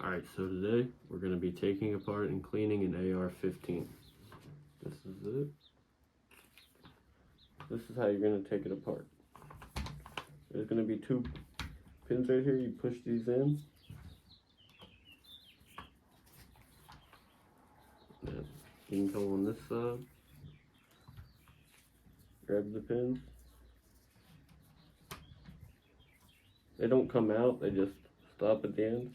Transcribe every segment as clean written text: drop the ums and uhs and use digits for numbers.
Alright, so today we're going to be taking apart and cleaning an AR-15. This is it. This is how you're going to take it apart. There's going to be two pins right here. You push these in. And you can come on this side. Grab the pins. They don't come out, they just stop at the ends.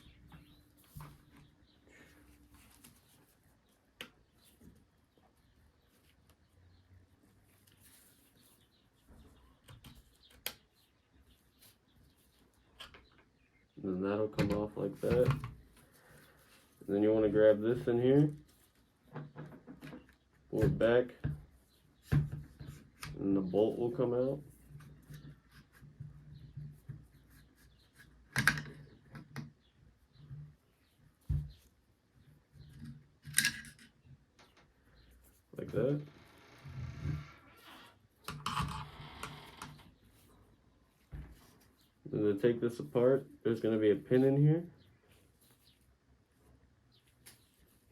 And then that'll come off like that. And then you want to grab this in here, pull it back, and the bolt will come out. Like that. And to take this apart, there's going to be a pin in here.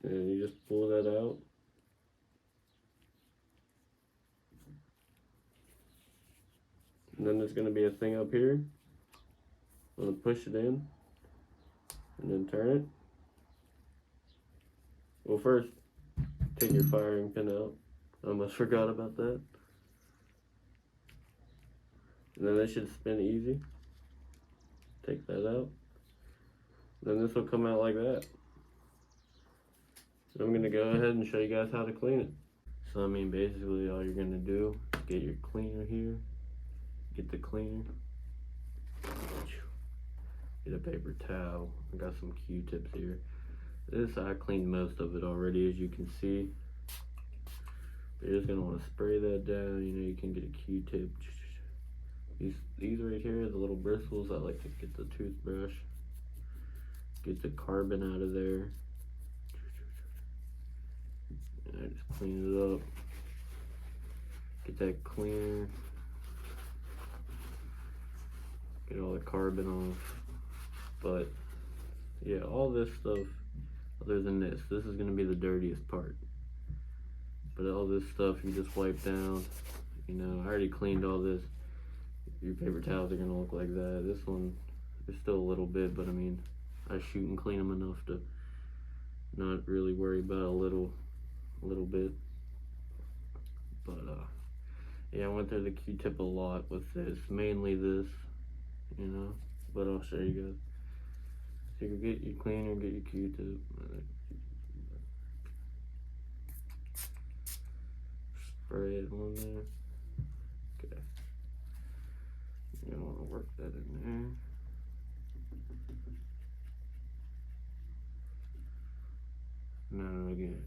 And you just pull that out. And then there's going to be a thing up here. I'm going to push it in and then turn it. Well, first, take your firing pin out. I almost forgot about that. And then that should spin easy. Take that out. Then this will come out like that. And I'm gonna go ahead and show you guys how to clean it. So I mean, basically all you're gonna do is get your cleaner here. Get the cleaner. Get a paper towel. I got some Q-tips here. This, I cleaned most of it already, as you can see. You're just gonna want to spray that down. You know, you can get a Q-tip. These right here, the little bristles, I like to get the toothbrush, get the carbon out of there, and I just clean it up, get that cleaner, get all the carbon off. But yeah, all this stuff, other than this is going to be the dirtiest part. But all this stuff you just wipe down. You know, I already cleaned all this. Your paper towels are gonna look like that. This one, there's still a little bit, but I mean, I shoot and clean them enough to not really worry about a little bit. But yeah, I went through the Q-tip a lot with this, mainly this, you know. But I'll show you guys. So you can get your cleaner, get your Q-tip. Spray it on there. Okay. You don't want to work that in there. No, again.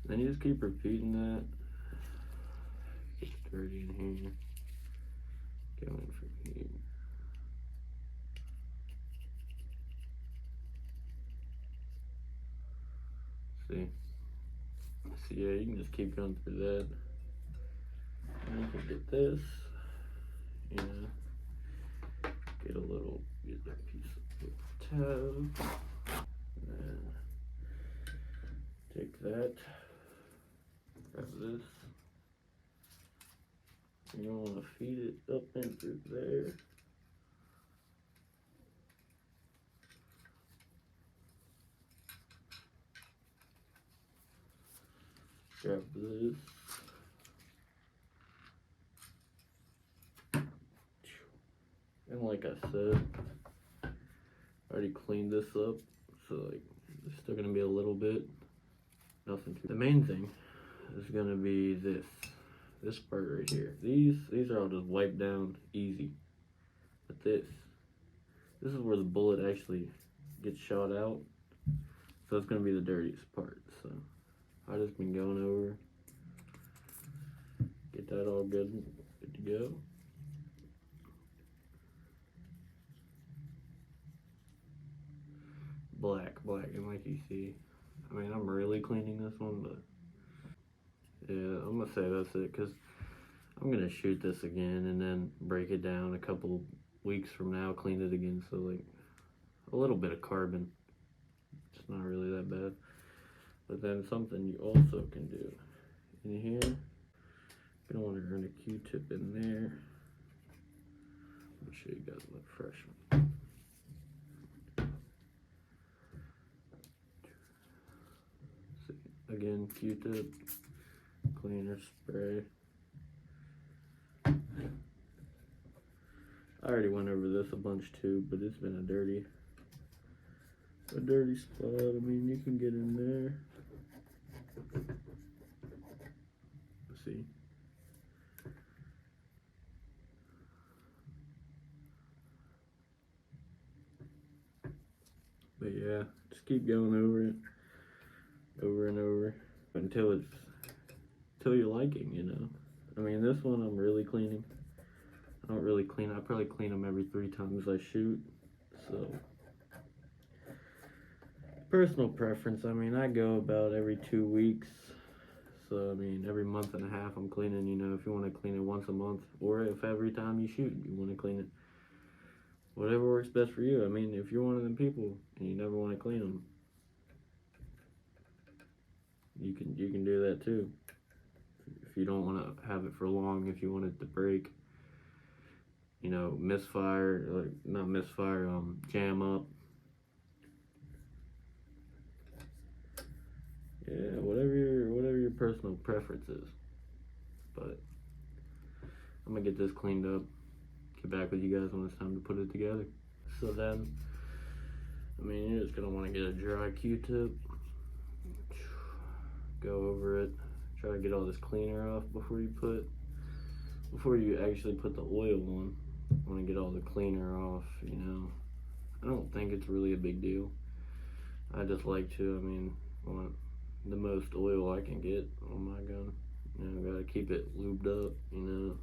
Then you just keep repeating that. It's dirty in here. Going from here. See? So yeah, you can just keep going through that. And you can get this. You know, get a piece of tab, and take that, grab this, you want to feed it up in through there, grab this, and like I said, I already cleaned this up, so like there's still gonna be a little bit, nothing too. The main thing is gonna be this part right here. These are all just wiped down easy, but this is where the bullet actually gets shot out, so it's gonna be the dirtiest part. So I just been going over, get that all good to go. Black, and like you see, I mean, I'm really cleaning this one, but yeah, I'm gonna say that's it, because I'm gonna shoot this again and then break it down a couple weeks from now, clean it again. So like, a little bit of carbon. It's not really that bad. But then something you also can do in here, you don't want to run a Q-tip in there. Let me show you guys my fresh one. See, again, Q-tip, cleaner spray. I already went over this a bunch too, but it's been a dirty spot. I mean, you can get in there. See. But yeah, just keep going over it, over and over, until you're liking, you know. I mean, this one I'm really cleaning. I don't really clean. I probably clean them every 3 times I shoot. So, personal preference. I mean, I go about every 2 weeks. So, I mean, every month and a half I'm cleaning, you know, if you want to clean it once a month, or if every time you shoot you want to clean it. Whatever works best for you. I mean, if you're one of them people and you never want to clean them, you can do that too. If you don't want to have it for long, if you want it to break, you know, misfire, or not misfire, jam up. Yeah, whatever your personal preference is. But I'm gonna get this cleaned up, get back with you guys when it's time to put it together. So then, I mean, you're just gonna want to get a dry Q-tip, go over it, try to get all this cleaner off before you actually put the oil on. Want to get all the cleaner off, you know. I don't think it's really a big deal. I just like to, I mean, want the most oil I can get on my gun. You know, gotta keep it lubed up, you know.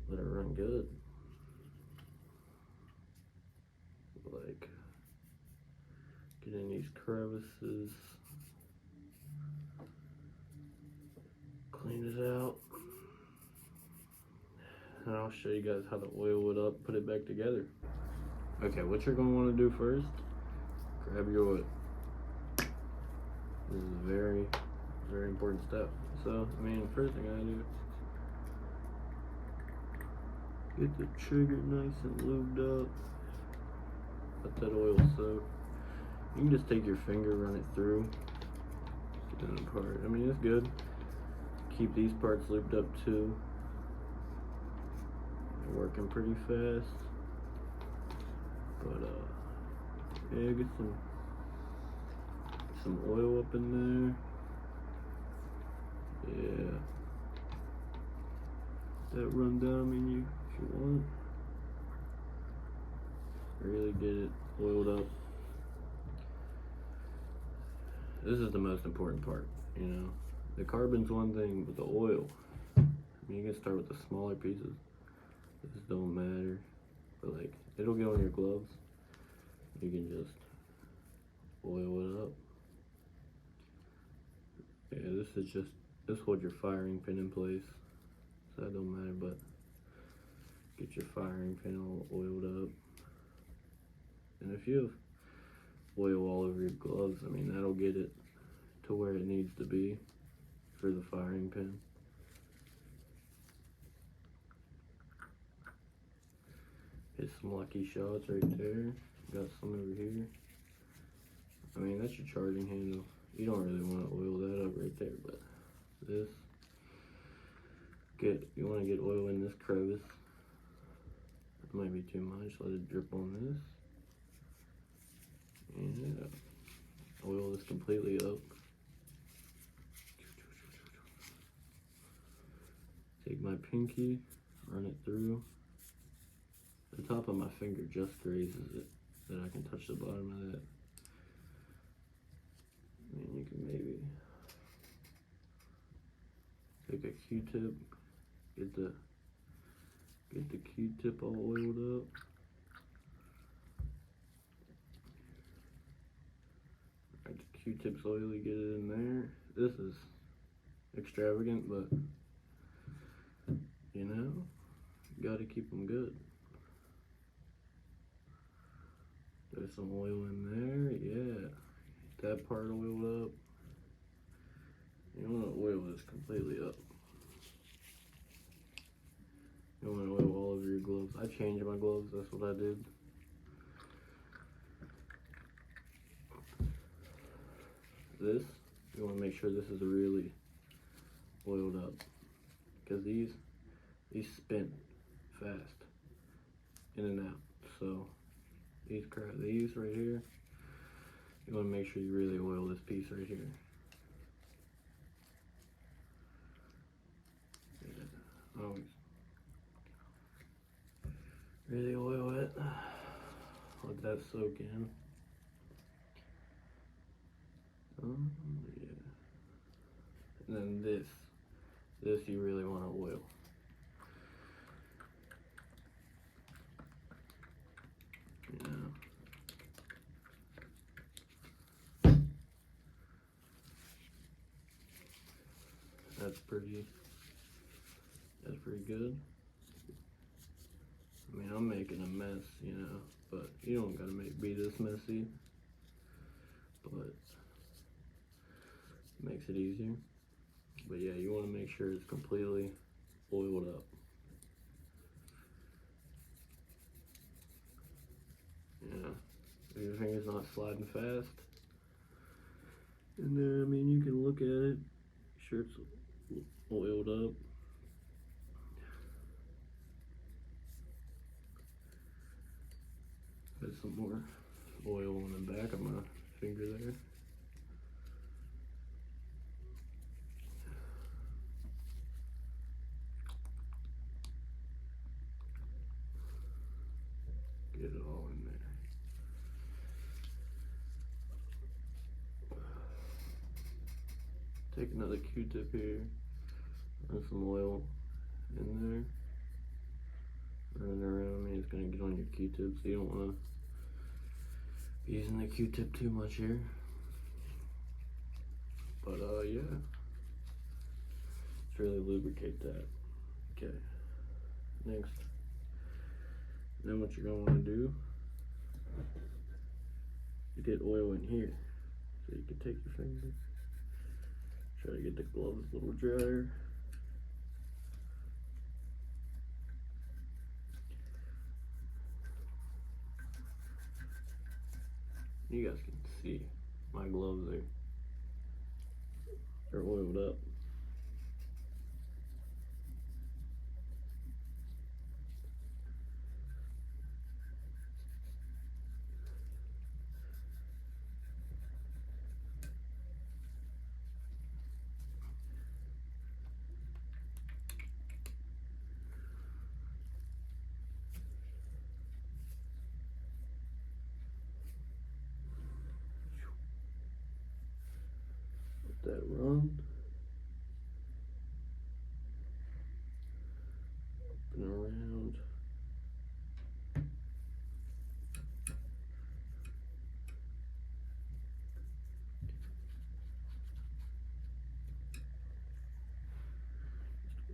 Let it run good. Like, get in these crevices. Clean it out. And I'll show you guys how to oil it up, put it back together. Okay, what you're gonna wanna do first, grab your oil. This is a very, very important step. So, I mean, first thing I do, get the trigger nice and lubed up. Let that oil soak. You can just take your finger, run it through, get it apart. I mean, it's good. Keep these parts lubed up too. They're working pretty fast. But yeah, get some oil up in there. Yeah. That run down, I mean, if you want. Really get it oiled up. This is the most important part, you know. The carbon's one thing, but the oil, I mean, you can start with the smaller pieces. This don't matter, but like, it'll go in your gloves. You can just oil it up. Yeah, this holds your firing pin in place, so that don't matter, but get your firing pin all oiled up. And if you have oil all over your gloves, I mean, that'll get it to where it needs to be for the firing pin. Hit some lucky shots right there. Got some over here. I mean, that's your charging handle. You don't really want to oil that up right there, but this, you want to get oil in this crevice. That might be too much. Let it drip on this. And oil this completely up. Take my pinky, run it through. The top of my finger just grazes it, that I can touch the bottom of that. And you can maybe take a Q-tip, get the Q-tip all oiled up. Alright, the Q-tip's oily, get it in there. This is extravagant, but you know, you gotta keep them good. Put some oil in there, yeah. Get that part oiled up. You want to oil this completely up. You want to oil all over your gloves. I changed my gloves, that's what I did. This, you want to make sure this is really oiled up. Because these spin fast, in and out. So these right here, you want to make sure you really oil this piece right here. Yeah, always really oil it. Let that soak in. Yeah. And then this you really want to oil. That's pretty good. I mean, I'm making a mess, you know, but you don't gotta be this messy, but it makes it easier. But yeah, you want to make sure it's completely oiled up. Yeah, if your finger's not sliding fast, and then, I mean, you can look at it, sure it's oiled up. Put some more oil on the back of my finger there. Get it all in there. Take another Q-tip here, run some oil in there. Running around, I mean, it's gonna get on your Q-tip, so you don't wanna be using the Q-tip too much here. But yeah, let's really lubricate that. Okay, next, then what you're gonna wanna do, you get oil in here. So you can take your finger, try to get the gloves a little drier. You guys can see my gloves are oiled up. Let that run. Up and around.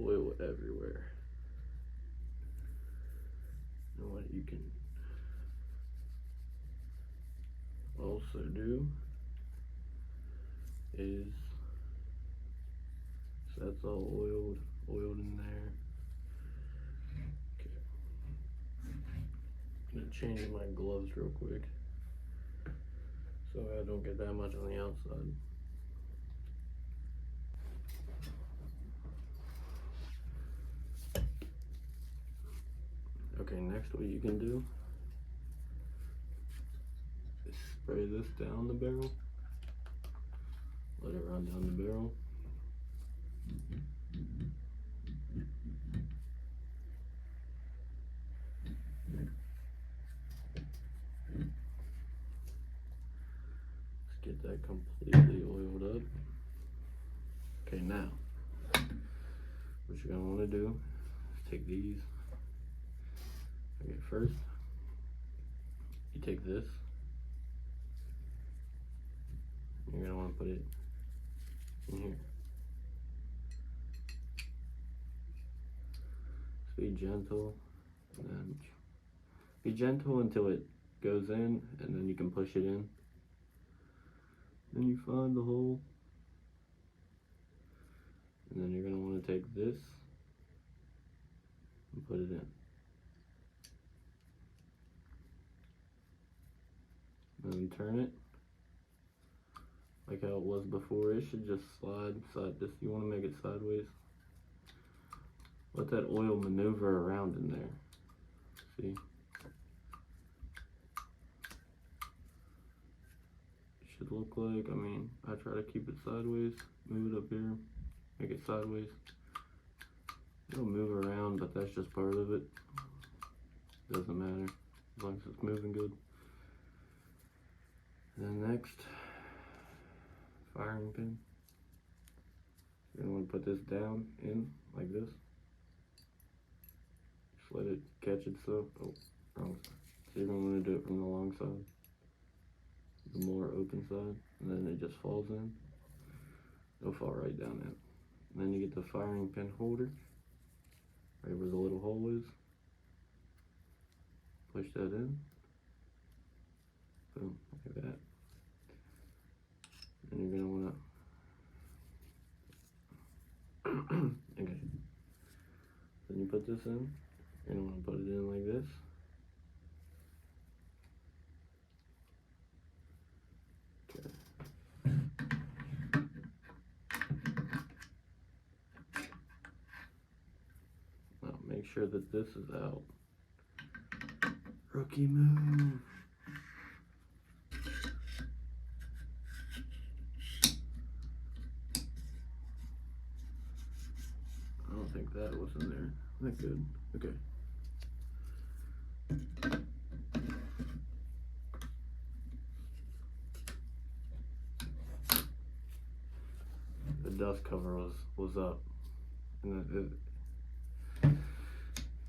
Oil everywhere. And what you can also do is, so that's all oiled in there. Okay. I'm gonna change my gloves real quick so I don't get that much on the outside. Okay, next what you can do is spray this down the barrel. Let it run down the barrel. Let's get that completely oiled up. Okay, now what you're gonna want to do is take these. Okay, first you take this. You're gonna want to put it in here. Just be gentle, and then be gentle until it goes in, and then you can push it in. Then you find the hole, and then you're going to want to take this and put it in. And then turn it like how it was before. It should just slide side. This, you want to make it sideways. Let that oil maneuver around in there. See? It should look like, I mean, I try to keep it sideways. Move it up here. Make it sideways. It'll move around, but that's just part of it. Doesn't matter as long as it's moving good. And then next, firing pin. You're gonna want to put this down in like this. Just let it catch itself. Oh, wrong side. So you're gonna want to do it from the long side, the more open side, and then it just falls in. It'll fall right down in. And then you get the firing pin holder, right where the little hole is. Push that in. Boom, like that. And you're gonna wanna okay. Then you put this in. You're gonna wanna put it in like this. Okay. Now make sure that this is out. Rookie move. I don't think that was in there. That good. Okay. The dust cover was up. And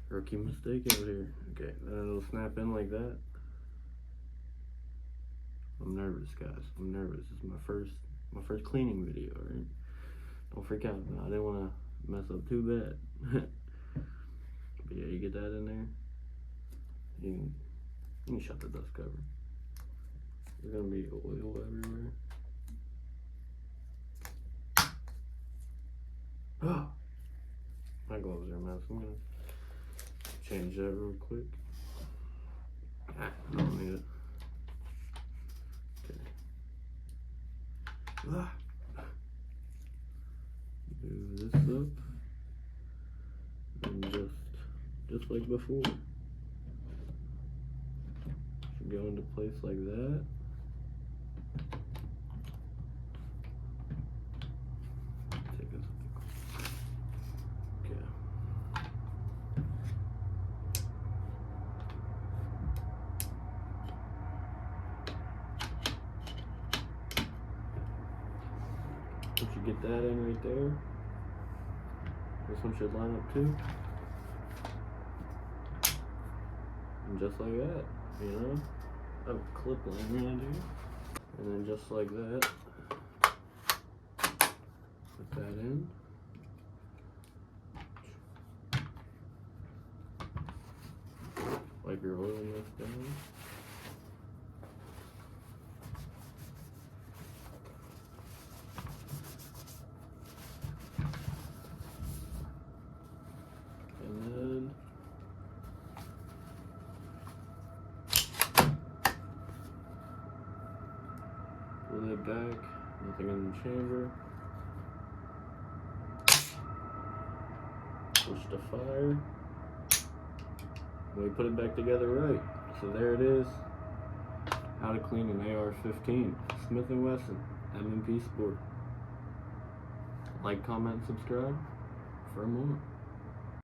rookie mistake over here. Okay, then it'll snap in like that. I'm nervous, guys. I'm nervous. This is my first cleaning video, right? Don't freak out. I didn't want to mess up too bad. But yeah, you get that in there. You can shut the dust cover. There's gonna be oil everywhere. Oh, my gloves are a mess. I'm gonna change that real quick. Ah, I don't need it. Okay. Ah. Move this up. And just like before. Should go into place like that. Take this. Okay. Once you get that in right there, this one should line up too. And just like that, you know? I have a clip line around here. And then just like that, put that in. Wipe your oil mist down. And then pull it back, nothing in the chamber. Push to fire. We put it back together right. So there it is. How to clean an AR-15. Smith & Wesson, M&P Sport. Like, comment, subscribe for more.